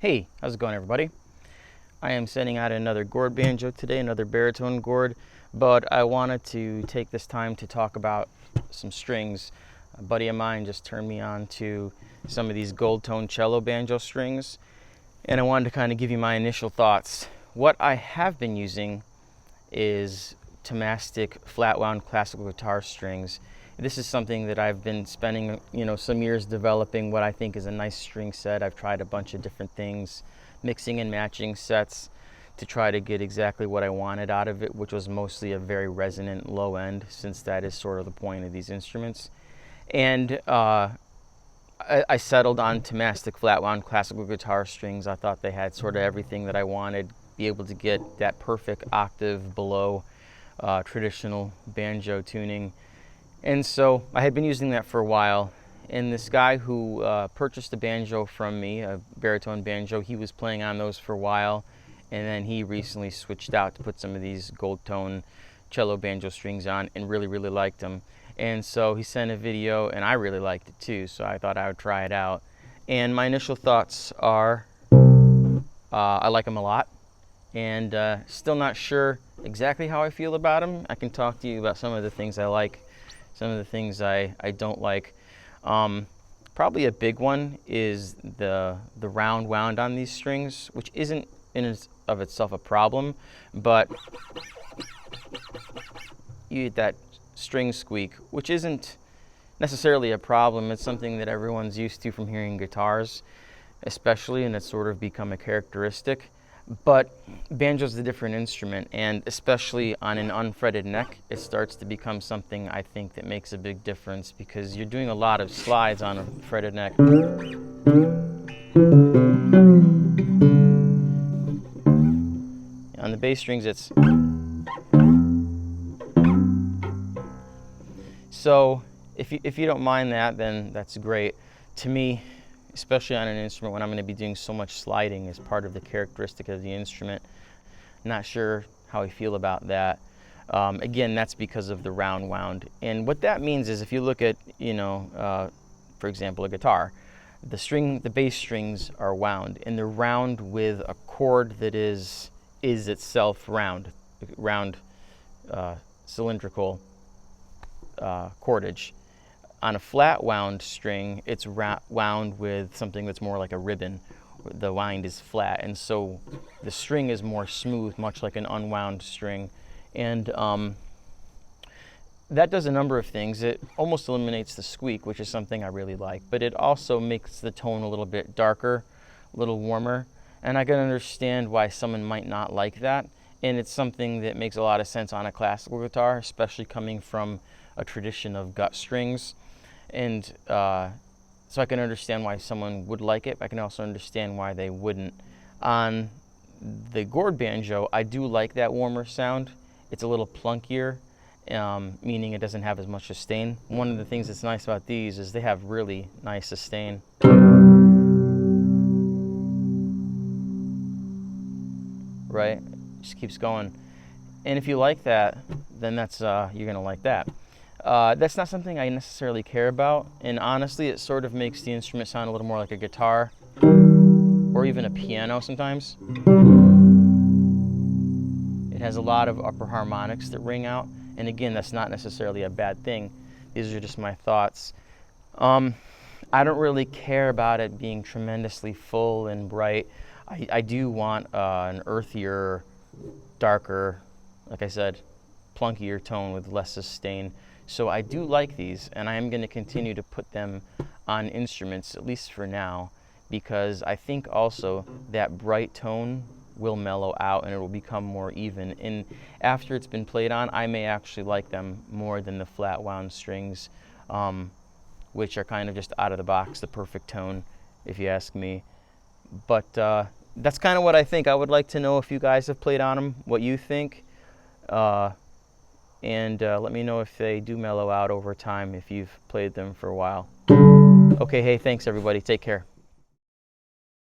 Hey, how's it going, everybody? I am sending out another gourd banjo today, another baritone gourd, but I wanted to take this time to talk about some strings. A buddy of mine just turned me on to some of these gold tone cello banjo strings, and I wanted to kind of give you my initial thoughts. What I have been using is Tomastic flat wound classical guitar strings. This is something that I've been spending, some years developing what I think is a nice string set. I've tried a bunch of different things, mixing and matching sets to try to get exactly what I wanted out of it, which was mostly a very resonant low end, since that is sort of the point of these instruments. And I settled on Tomastic flat wound classical guitar strings. I thought they had sort of everything that I wanted, be able to get that perfect octave below traditional banjo tuning. And so I had been using that for a while, and this guy who purchased a banjo from me, a baritone banjo, he was playing on those for a while, and then he recently switched out to put some of these gold tone cello banjo strings on and really liked them. And so he sent a video, and I really liked it too, so I thought I would try it out. And my initial thoughts are I like them a lot, and still not sure exactly how I feel about them. I can talk to you about some of the things I like, some of the things I don't like. Probably a big one is the round wound on these strings, which isn't in and of itself a problem, but you get that string squeak, which isn't necessarily a problem. It's something that everyone's used to from hearing guitars, especially, and it's sort of become a characteristic. But banjo's a different instrument, and especially on an unfretted neck, it starts to become something I think that makes a big difference, because you're doing a lot of slides on a fretted neck. On the bass strings, it's... So if you don't mind that, then that's great. To me, especially on an instrument when I'm going to be doing so much sliding as part of the characteristic of the instrument, not sure how I feel about that. Again, that's because of the round wound. And what that means is, if you look at, for example, a guitar, the bass strings are wound, and they're round with a chord that is itself round, cylindrical cordage. On a flat wound string, it's wound with something that's more like a ribbon. The wind is flat, and so the string is more smooth, much like an unwound string. And that does a number of things. It almost eliminates the squeak, which is something I really like, but it also makes the tone a little bit darker, a little warmer, and I can understand why someone might not like that. And it's something that makes a lot of sense on a classical guitar, especially coming from a tradition of gut strings. And so I can understand why someone would like it. I can also understand why they wouldn't. On the gourd banjo, I do like that warmer sound. It's a little plunkier, meaning it doesn't have as much sustain. One of the things that's nice about these is they have really nice sustain. Right? Just keeps going. And if you like that, then that's you're gonna like that. That's not something I necessarily care about, and honestly, it sort of makes the instrument sound a little more like a guitar, or even a piano sometimes. It has a lot of upper harmonics that ring out, and again, that's not necessarily a bad thing. These are just my thoughts. I don't really care about it being tremendously full and bright. I do want an earthier, darker, like I said, plunkier tone with less sustain. So I do like these, and I am going to continue to put them on instruments, at least for now, because I think also that bright tone will mellow out and it will become more even. And after it's been played on, I may actually like them more than the flat wound strings, which are kind of just out of the box, the perfect tone, if you ask me. But that's kind of what I think. I would like to know if you guys have played on them, what you think. And let me know if they do mellow out over time, if you've played them for a while. Okay, hey, thanks everybody. Take care.